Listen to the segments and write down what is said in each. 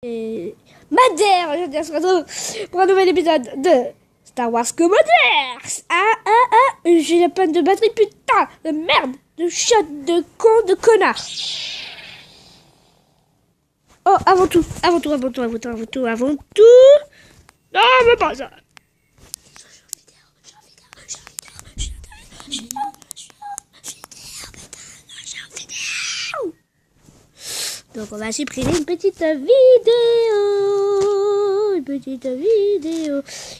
Et Madère, je se retrouve pour un nouvel épisode de Star Wars Commoders. J'ai la panne de batterie, putain de merde, de chiotte, de con, de connard. Oh, avant tout. Non, mais pas ça. Donc on va supprimer une petite vidéo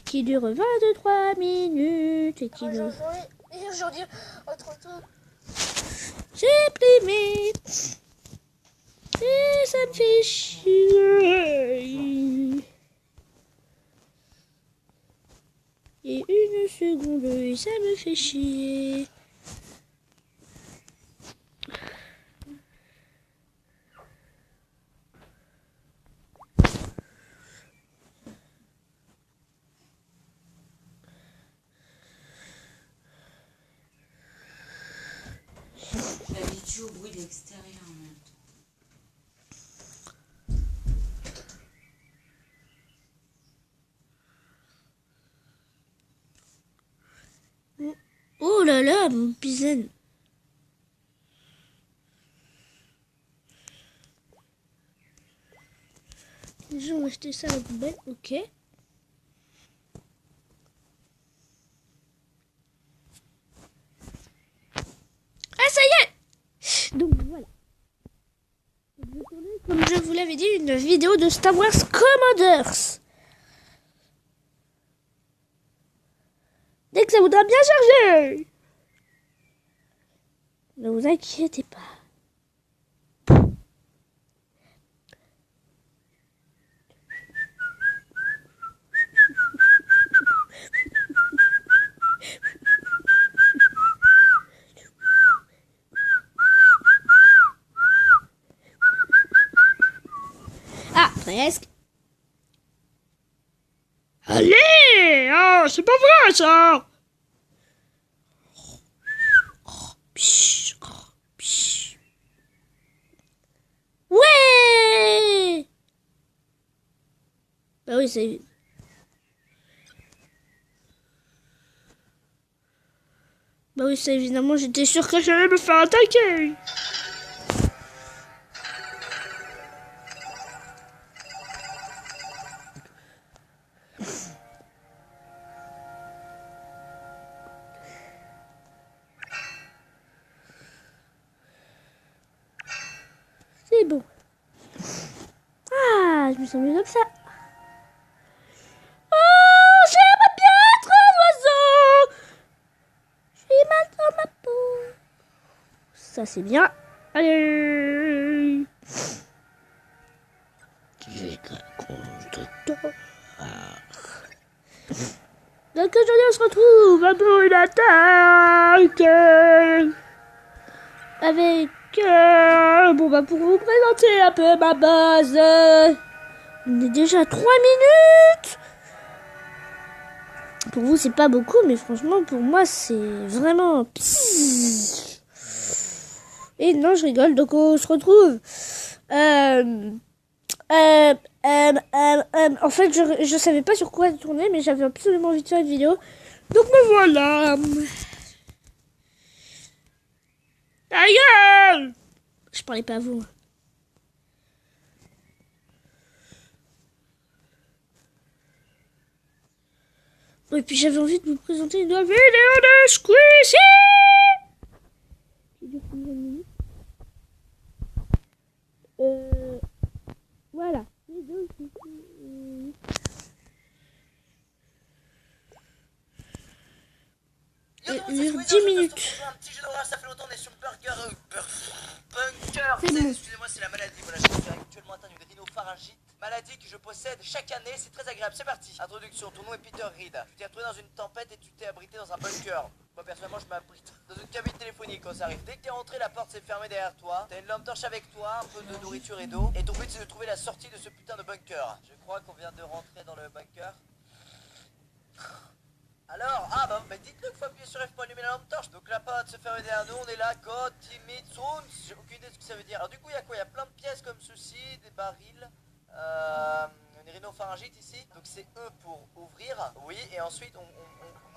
qui dure 23 minutes et qui nous... Aujourd'hui, entre tout. Supprimer. Et ça me fait chier. Et une seconde, et ça me fait chier. Habitué au bruit de l'extérieur en même temps. Oh là là, mon pizen. Les gens ont acheté ça à la poubelle, ok. Ah, ça y est! Donc voilà. Je vais tourner, comme je vous l'avais dit, une vidéo de Star Wars Commoders. Dès que ça voudra bien charger. Ne vous inquiétez pas. Ah, presque. Allez! Ah, c'est pas vrai ça! Ouais! Bah oui, c'est... Bah oui, ça évidemment, j'étais sûr que j'allais me faire attaquer. C'est bon. Ah, je me sens mieux comme ça. Oh, j'aime bien être un oiseau. J'ai mal dans ma peau. Ça, c'est bien. Allez. Donc aujourd'hui, on se retrouve pour une attaque avec... bon, bah pour vous présenter un peu ma base. On est déjà à 3 minutes. Pour vous, c'est pas beaucoup, mais franchement, pour moi, c'est vraiment... Et non, je rigole, donc on se retrouve. En fait, je savais pas sur quoi tourner, mais j'avais absolument envie de faire une vidéo. Donc me voilà. Ta gueule! Je parlais pas à vous. Et puis j'avais envie de vous présenter une nouvelle vidéo de Squeezie. Qui dure combien de minutes? Voilà. Elle dure 10 minutes. Un petit jeu d'horreur, ça fait longtemps, on est sur Bunker. C'est bon. Excusez-moi, c'est la maladie. Voilà, je suis actuellement atteint d'une rhinopharyngite. Maladie que je possède chaque année, c'est très agréable. C'est parti. Introduction, ton nom est Peter Reed. Tu t'es retrouvé dans une tempête et tu t'es abrité dans un bunker. Moi, personnellement, je m'abrite dans une cabine téléphonique quand ça arrive. Dès que t'es rentré, la porte s'est fermée derrière toi. T'as une lampe torche avec toi, un peu de nourriture et d'eau. Et ton but, c'est de trouver la sortie de ce putain de bunker. Je crois qu'on vient de rentrer dans le bunker. Alors, bah dites-le qu'il faut appuyer sur F pour allumer la lampe torche. Donc la porte se ferme derrière nous, on est là, God, timide, soon. J'ai aucune idée de ce que ça veut dire. Alors du coup, il y a quoi? Il y a plein de pièces comme ceci, des barils. Une rhinopharyngite ici. Donc c'est eux pour ouvrir. Oui, et ensuite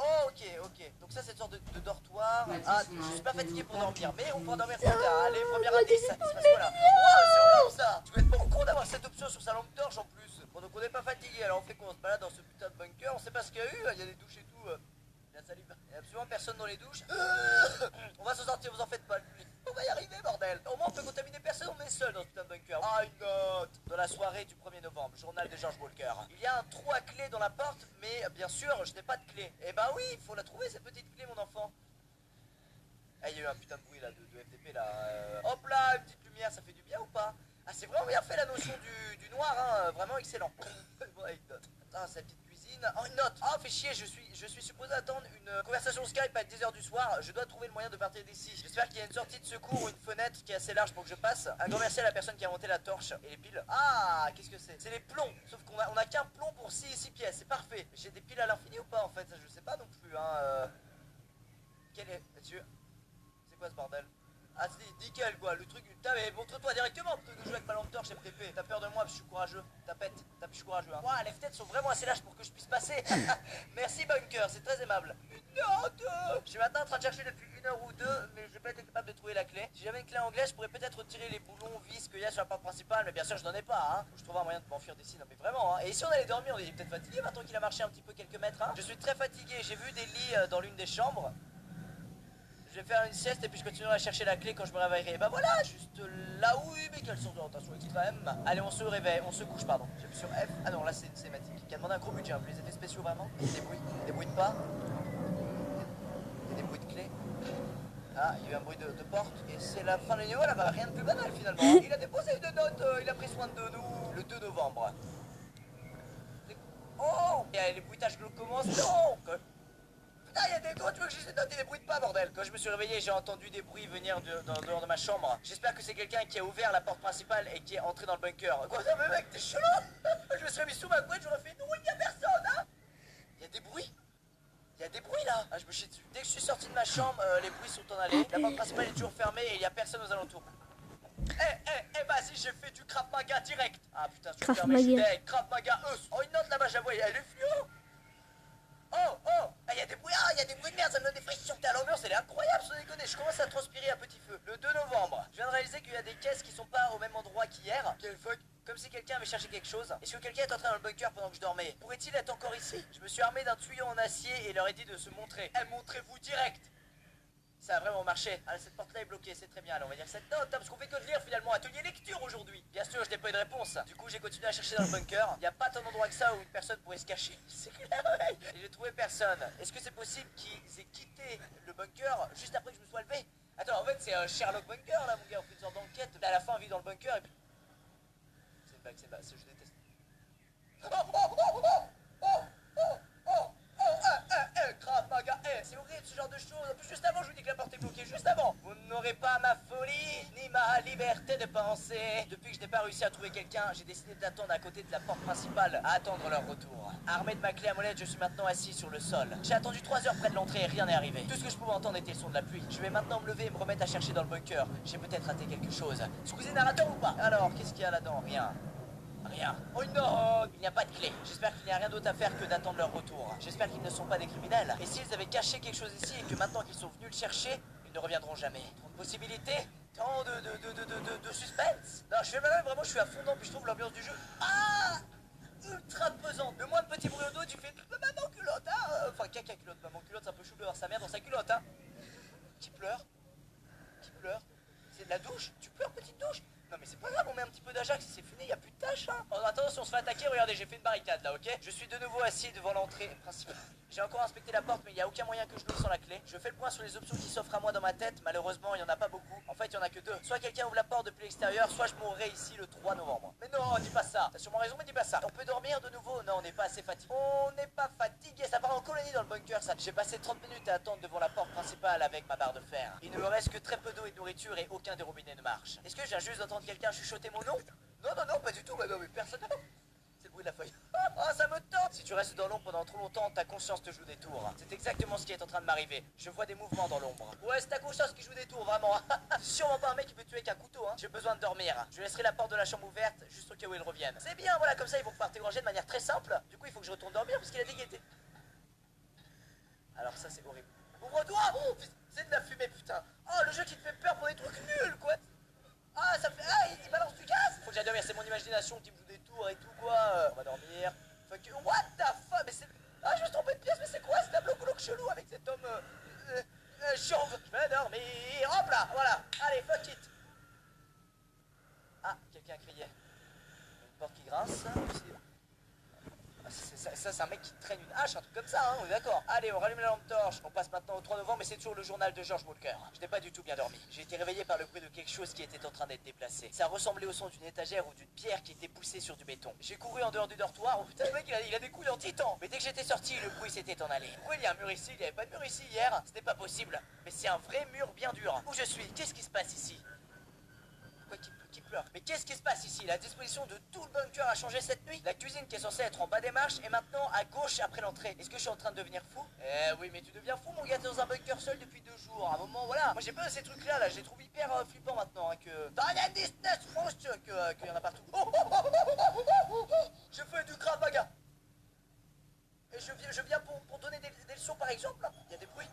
Oh, ok. Donc ça c'est une sorte de dortoir. Ah, je suis pas fatigué pour dormir, mais on pourra dormir plus tard. Allez, première indice, ça se passe quoi là? Wow, c'est horrible ça. Tu vas être con d'avoir cette option sur sa lampe torche en plus. Bon, donc on n'est pas fatigué, alors on fait quoi? On se balade dans ce putain de bunker, on sait pas ce qu'il y a eu, il y a des douches et tout. La salive. Il y a absolument personne dans les douches. On va s'en sortir, vous en faites pas. On va y arriver, bordel. Au moins on peut contaminer personne, on est seul dans ce putain de bunker. Ah, une note. Dans la soirée du 1er novembre, journal de George Walker. Il y a un trou à clé dans la porte, mais bien sûr, je n'ai pas de clé. Eh bah oui, il faut la trouver cette petite clé, mon enfant. Ah, il y a eu un putain de bruit là, de FDP là. Hop là, une petite lumière, ça fait du bien ou pas? Ah, c'est vraiment bien fait la notion du noir, hein. Vraiment excellent. Bon, anecdote. Attends, cette petite cuisine. Oh, une note. Ah, fait chier, je suis supposé attendre une conversation Skype à 10h du soir. Je dois trouver le moyen de partir d'ici. J'espère qu'il y a une sortie de secours ou une fenêtre qui est assez large pour que je passe. Un grand merci à la personne qui a monté la torche et les piles. Ah, qu'est-ce que c'est? C'est les plombs. Sauf qu'on a qu'un plomb pour 6 pièces. C'est parfait. J'ai des piles à l'infini ou pas en fait? Je sais pas non plus, hein. Quel est. Monsieur? C'est quoi ce bordel? Ah, c'est nickel quoi, le truc. Putain, mais montre-toi directement plutôt que de jouer avec ma lampe torche et prépé. T'as peur de moi parce que je suis courageux. Je suis courageux, hein. Ouah, les fenêtres sont vraiment assez larges pour que je puisse passer. Merci Bunker, c'est très aimable. Une note. Je suis maintenant en train de chercher depuis 1 heure ou 2, mais j'ai pas été capable de trouver la clé. Si j'avais une clé anglaise, je pourrais peut-être retirer les boulons vis qu'il y a sur la porte principale, mais bien sûr je n'en ai pas, hein. Je trouve un moyen de m'enfuir d'ici, non mais vraiment, hein. Et si on allait dormir, on est peut-être fatigué maintenant qu'il a marché un petit peu quelques mètres, hein. Je suis très fatigué, j'ai vu des lits dans l'une des chambres. Je vais faire une sieste et puis je continuerai à chercher la clé quand je me réveillerai. Et bah voilà, juste là, oui, mais quelle sorte d'orientation extrême. Allez, on se réveille, on se couche, pardon. J'appuie sur F. Ah non, là c'est une cinématique qui a demandé un gros budget, hein. Les effets spéciaux vraiment. Il y a des bruits de pas. Il y a des bruits de clés. Ah, il y a eu un bruit de porte. Et c'est la fin du niveau, là, bah rien de plus banal finalement. Il a déposé une note, il a pris soin de nous le 2 novembre. Oh, et les bruitages glauques commencent. Non. Putain, il y a des gros, tu veux que je les note, il y a des bruits de pas, bordel. Quand je me suis réveillé, j'ai entendu des bruits venir dehors de ma chambre. J'espère que c'est quelqu'un qui a ouvert la porte principale et qui est entré dans le bunker. Quoi, non, mais mec, t'es chelou. Je me serais mis sous ma couette, j'aurais fait non, il n'y a personne, hein. Il y a des bruits. Il y a des bruits là. Ah, je me chie dessus. Dès que je suis sorti de ma chambre, les bruits sont en allée. La porte principale est toujours fermée et il n'y a personne aux alentours. Vas-y, j'ai fait du Krav Maga direct. Ah putain, je suis fermé, je suis Krav Maga, Oh, une note là-bas, j'avoue, elle est fluo. Il y a des bruits, il y a des bruits de merde, ça me donne des frissons. L'ambiance elle est incroyable, sans déconner. Je commence à transpirer à petit feu. Le 2 novembre, je viens de réaliser qu'il y a des caisses qui sont pas au même endroit qu'hier. Quel fuck. Comme si quelqu'un avait cherché quelque chose. Est-ce que quelqu'un est entré dans le bunker pendant que je dormais? Pourrait-il être encore ici? Je me suis armé d'un tuyau en acier et leur ai dit de se montrer. Montrez-vous direct. Ça a vraiment marché. Ah, cette porte là est bloquée, c'est très bien. Alors on va dire cette note, hein, parce qu'on fait que de lire finalement. Atelier lecture aujourd'hui. Bien sûr, je n'ai pas eu de réponse. Du coup, j'ai continué à chercher dans le bunker. Il n'y a pas tant d'endroits que ça où une personne pourrait se cacher. C'est clair, ouais. Et j'ai trouvé personne. Est-ce que c'est possible qu'ils aient quitté le bunker juste après que je me sois levé? Attends, en fait, c'est un Sherlock Bunker là, mon gars. On fait une sorte d'enquête. À la fin, on vit dans le bunker et puis. C'est une blague, je déteste. Krav Maga, c'est horrible ce genre de choses. En plus, juste avant, je vous dis que la porte est bloquée, juste avant. Vous n'aurez pas ma folie, ni ma liberté de penser. Depuis que je n'ai pas réussi à trouver quelqu'un, j'ai décidé d'attendre à côté de la porte principale, à attendre leur retour. Armé de ma clé à molette, je suis maintenant assis sur le sol. J'ai attendu 3 heures près de l'entrée et rien n'est arrivé. Tout ce que je pouvais entendre était le son de la pluie. Je vais maintenant me lever et me remettre à chercher dans le bunker. J'ai peut-être raté quelque chose. Excusez narrateur ou pas? Alors, qu'est-ce qu'il y a là-dedans? Rien. Rien. Oh non, il n'y a pas de clé. J'espère qu'il n'y a rien d'autre à faire que d'attendre leur retour. J'espère qu'ils ne sont pas des criminels. Et s'ils avaient caché quelque chose ici et que maintenant qu'ils sont venus le chercher, ils ne reviendront jamais. Tant de possibilités, tant de suspense. Non, je fais mal, vraiment, je suis à fond dedans, puis je trouve l'ambiance du jeu ultra pesante. Le moins de petits bruits au dos, tu fais maman culotte, hein. Enfin, caca culotte, maman culotte, c'est un peu chou de voir sa mère dans sa culotte, hein. Qui pleure? Qui pleure? C'est de la douche? Tu pleures, petite douche? Non mais c'est pas grave, on met un petit peu d'Ajax, c'est fini, y a plus de tâches, hein. En attendant, si on se fait attaquer, regardez, j'ai fait une barricade là, ok? Je suis de nouveau assis devant l'entrée principale. J'ai encore inspecté la porte, mais il n'y a aucun moyen que je l'ouvre sans la clé. Je fais le point sur les options qui s'offrent à moi dans ma tête. Malheureusement, il n'y en a pas beaucoup. En fait, il y en a que 2. Soit quelqu'un ouvre la porte depuis l'extérieur, soit je mourrai ici le 3 novembre. Mais non, dis pas ça. T'as sûrement raison, mais dis pas ça. On peut dormir de nouveau? Non, on n'est pas assez fatigué. On n'est pas fatigué, ça part en colonie dans le bunker, ça. J'ai passé 30 minutes à attendre devant la porte principale avec ma barre de fer. Il ne me reste que très peu d'eau et de nourriture et aucun des robinets ne marche. Est-ce que j'ai juste d'entendre quelqu'un chuchoter mon nom? Non, pas du tout, bah non, mais personne. C'est le bruit de la feuille. Oh, ça me tord. Si tu restes dans l'ombre pendant trop longtemps, ta conscience te joue des tours. C'est exactement ce qui est en train de m'arriver. Je vois des mouvements dans l'ombre. Ouais, c'est ta conscience qui joue des tours, vraiment. Sûrement pas un mec qui peut tuer avec un couteau, hein. J'ai besoin de dormir. Je laisserai la porte de la chambre ouverte, juste au cas où ils reviennent. C'est bien, voilà, comme ça ils vont pouvoir t'égorger de manière très simple. Du coup, il faut que je retourne dormir parce qu'il a dit qu'il était... Alors ça, c'est horrible. Ouvre-toi. Oh, c'est de la fumée, putain. Oh, le jeu qui te fait peur pour des trucs nuls, quoi. Ah, ça fait... Ah, il balance du gaz. Faut que j'aille dormir, c'est mon imagination qui me joue des tours et tout, quoi. On va dormir. Fuck you. What the fuck. Mais c'est... Ah, je me suis trompé de pièce, mais c'est quoi ce tableau glauque chelou avec cet homme... chauve. Je vais dormir. Hop là, voilà. Allez, fuck it. Ah, quelqu'un a crié. Une porte qui grince. Ça, c'est un mec qui traîne une hache, un truc comme ça, hein, on est d'accord. Allez, on rallume la lampe torche. On passe maintenant au 3 novembre, mais c'est toujours le journal de George Walker. Je n'ai pas du tout bien dormi. J'ai été réveillé par le bruit de quelque chose qui était en train d'être déplacé. Ça ressemblait au son d'une étagère ou d'une pierre qui était poussée sur du béton. J'ai couru en dehors du dortoir. Oh putain, le mec, il a des couilles en titan. Mais dès que j'étais sorti, le bruit s'était en allé. Pourquoi il y a un mur ici? Il n'y avait pas de mur ici hier. C'était pas possible. Mais c'est un vrai mur bien dur. Où je suis? Qu'est-ce qui se passe ici? Qui pleure. Mais qu'est-ce qui se passe ici? La disposition de tout le bunker a changé cette nuit. La cuisine qui est censée être en bas des marches est maintenant à gauche après l'entrée. Est-ce que je suis en train de devenir fou? Eh oui, mais tu deviens fou, mon gars, t'es dans un bunker seul depuis 2 jours. À un moment, voilà. Moi, j'ai peur de ces trucs-là, là. Je les trouve hyper flippants maintenant, hein, que... Dans la distance, qu'il y en a partout. Je fais du Krav Maga. Et je viens pour donner des leçons, par exemple. Il y a des bruits.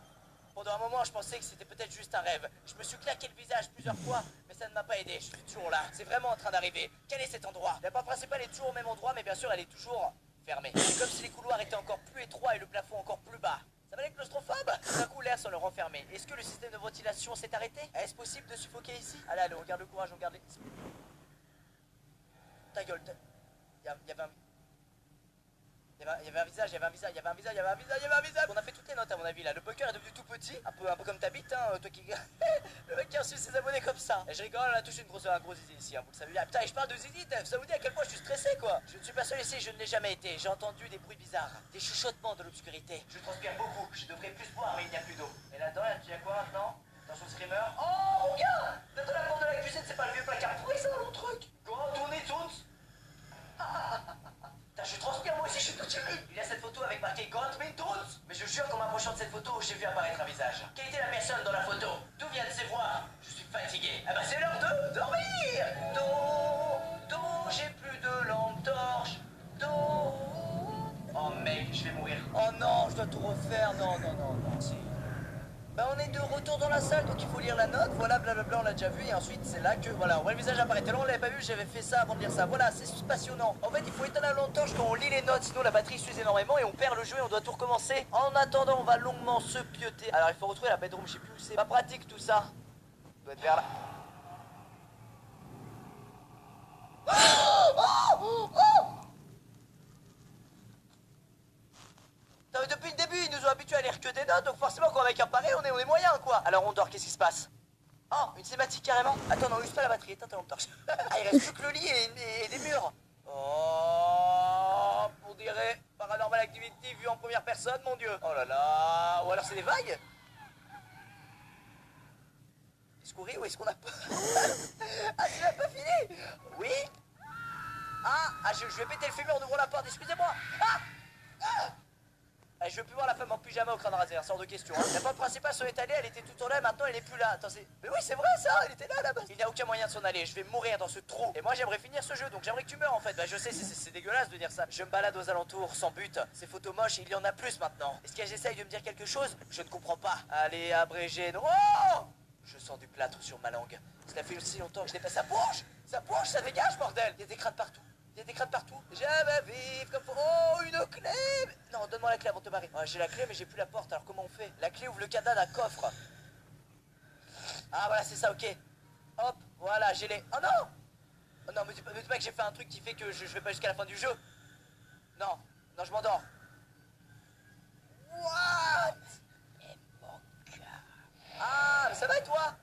Pendant un moment, je pensais que c'était peut-être juste un rêve. Je me suis claqué le visage plusieurs fois, mais ça ne m'a pas aidé. Je suis toujours là. C'est vraiment en train d'arriver. Quel est cet endroit? La porte principale est toujours au même endroit, mais bien sûr, elle est toujours fermée. C'est comme si les couloirs étaient encore plus étroits et le plafond encore plus bas. Ça va les claustrophobes? Tout d'un coup, l'air semble renfermé. Est-ce que le système de ventilation s'est arrêté? Est-ce possible de suffoquer ici? Allez, on garde le courage, on garde les... Ta gueule, il y avait un... Il y avait un visage. On a fait toutes les notes à mon avis là. Le bunker est devenu tout petit, un peu comme ta bite, hein, toi qui... Le mec qui a reçu ses abonnés comme ça. Et je rigole, on a touché un gros zizi ici, hein, vous le savez bien. Putain, et je parle de zizi, ça vous dit à quel point je suis stressé quoi. Je ne suis pas seul ici, je ne l'ai jamais été. J'ai entendu des bruits bizarres, des chuchotements de l'obscurité. Je transpire beaucoup, je devrais plus boire mais il n'y a plus d'eau. Et là-dedans, il y a quoi maintenant? Dans son screamer. Oh mon gars, dans la porte de la cuisine, c'est pas le vieux placard pourri, c'est un long truc. Comment tourner toutes? Je transpire moi aussi, je suis tout timide. Il y a cette photo avec marqué Got Me Tools. Mais je jure qu'en m'approchant de cette photo, j'ai vu apparaître un visage. Quelle était la personne dans la photo? D'où viennent ces voix? Je suis fatigué. Ah bah c'est l'heure de dormir. J'ai plus de lampe torche. Oh mec, je vais mourir. Oh non, je dois tout refaire. Non. Si. Bah on est de retour dans la salle, donc il faut lire la note, voilà, blablabla, on l'a déjà vu, et ensuite c'est là que, voilà, on voit le visage apparaître. Là on l'avait pas vu, j'avais fait ça avant de lire ça, voilà, c'est passionnant. En fait, il faut éteindre la lampe torche quand on lit les notes, sinon la batterie s'use énormément et on perd le jeu et on doit tout recommencer. En attendant, on va longuement se pioter. Alors il faut retrouver la bedroom, je sais plus où c'est, pas pratique tout ça. Ça doit être vers là. Non, mais depuis le début, ils nous ont habitués à lire que des notes, donc forcément quand un mec apparaît, on est moyen quoi. Alors on dort, qu'est-ce qui se passe? Oh, une cinématique carrément. Attends, non, use pas la batterie, éteins ta lampe torche. Ah, il reste plus que le lit et des murs. Oh, on dirait Paranormal Activity vu en première personne, mon dieu. Oh là là, ou alors c'est des vagues. Est-ce qu'on rit ou est-ce qu'on a peur? Ah, tu l'as pas fini? Oui. Je vais péter le fémur en ouvrant la porte, excusez-moi. Je veux plus voir la femme en pyjama au crâne rasé, sort de question. Hein. La porte principale s'en est allée, elle était tout en là, maintenant elle est plus là. Attends, mais oui, c'est vrai ça, elle était là là-bas. Il n'y a aucun moyen de s'en aller, je vais mourir dans ce trou. Et moi j'aimerais finir ce jeu, donc j'aimerais que tu meurs en fait. Bah je sais, c'est dégueulasse de dire ça. Je me balade aux alentours sans but. Ces photos moches, il y en a plus maintenant. Est-ce qu'elles essayent de me dire quelque chose? Je ne comprends pas. Allez, abrégé. Oh! Je sens du plâtre sur ma langue. Cela fait aussi longtemps que je n'ai pas... Ça bouge, ça dégage, bordel. Il y a des crânes partout. J'avais vivre comme... Oh, une clé. Non, donne-moi la clé avant de te barrer. Ouais, j'ai la clé, mais j'ai plus la porte, alors comment on fait? La clé ouvre le cadenas d'un coffre. Ah, voilà, c'est ça, ok. Hop, voilà, j'ai les... Oh non! Oh non, mais dis pas que j'ai fait un truc qui fait que je vais pas jusqu'à la fin du jeu. Non, je m'endors. What? Ah, mais ça va et toi?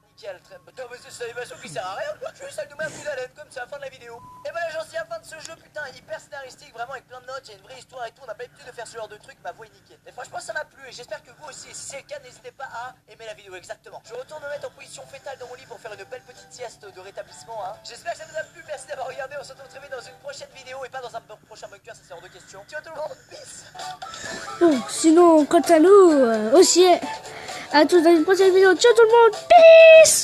Nickel, très... Putain, mais c'est cette animation qui sert à rien. Je vais juste allumer un coup d'haleine comme c'est la fin de la vidéo. Et voilà, j'en suis à la fin de ce jeu, putain, hyper scénaristique, vraiment avec plein de notes, il y a une vraie histoire et tout. On n'a pas l'habitude de faire ce genre de truc, ma voix est nickel. Et franchement, ça m'a plu et j'espère que vous aussi. Et si c'est le cas, n'hésitez pas à aimer la vidéo, exactement. Je retourne me mettre en position fétale dans mon lit pour faire une belle petite sieste de rétablissement. Hein. J'espère que ça vous a plu. Merci d'avoir regardé. On se retrouve très vite dans une prochaine vidéo et pas dans un prochain bunker. Ça c'est hors de question. Ciao tout le monde. Peace. Bon, sinon, quant à nous, aussi, à tous dans une prochaine vidéo. Ciao tout le monde, peace!